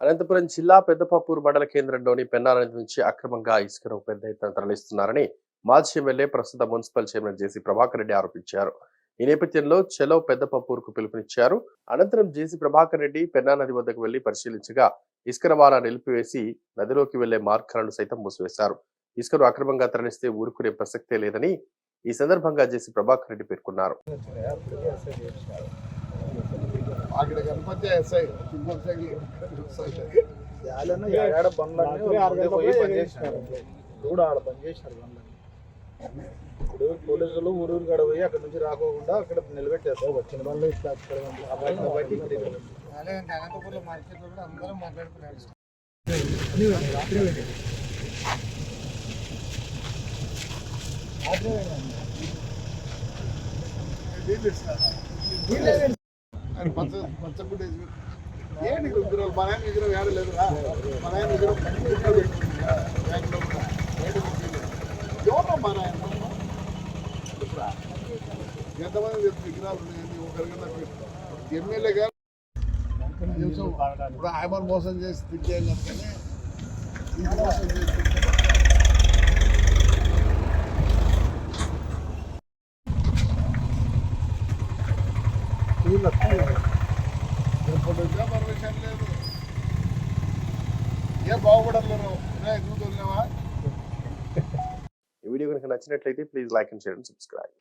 అనంతపురం జిల్లా పెద్దపప్పూరు మండల కేంద్రంలోని పెన్నా నది నుంచి అక్రమంగా ఇసుకను పెద్ద ఎత్తున తరలిస్తున్నారని మాజీ ఎమ్మెల్యే ప్రస్తుత మున్సిపల్ చైర్మన్ జేసీ ప్రభాకర్ రెడ్డి ఆరోపించారు. ఈ నేపథ్యంలో చెలో పెద్దపప్పూరుకు పిలుపునిచ్చారు. అనంతరం జేసీ ప్రభాకర్ రెడ్డి పెన్నా నది వద్దకు వెళ్లి పరిశీలించగా ఇసుక రవాణా నిలిపివేసి నదిలోకి వెళ్లే మార్గాలను సైతం మూసివేశారు. ఇసుకను అక్రమంగా తరలిస్తే ఊరుకునే ప్రసక్తే లేదని ఈ సందర్భంగా జేసీ ప్రభాకర్ రెడ్డి పేర్కొన్నారు. అక్కడ గణపతి ఎస్ఐ కూడా ఆడ బంద్ చేసినారు బండ్లని. ఇప్పుడు పోలీసులు ఊరూరు గడ పోయి అక్కడ నుంచి రాకోకుండా అక్కడ నిలబెట్టేస్తారు. వచ్చిన బండ్లు ఇట్లా బయటికి అనంతపురం మార్కెట్ కూడా అందరం మాట్లాడుకున్నారు. పచ్చగుడ్డ ఏంటి విగ్రహాలు మన ఆయన విగ్రహం ఏడ లేదురా. మన ఆయన విగ్రహం ఎవరో మన ఆయన ఎంతమంది విగ్రహాలు ఉన్నాయండి. ఒకరికన్నా ఎమ్మెల్యే గారు ఇప్పుడు ఆయన మోసం చేసి తిరిగేయాలి కానీ ఇది మోసం చేసి పర్మిషన్ లేదు. ఏ బాగుపడలేరు. ఈ వీడియో కనుక నచ్చినట్లయితే please like and share and subscribe.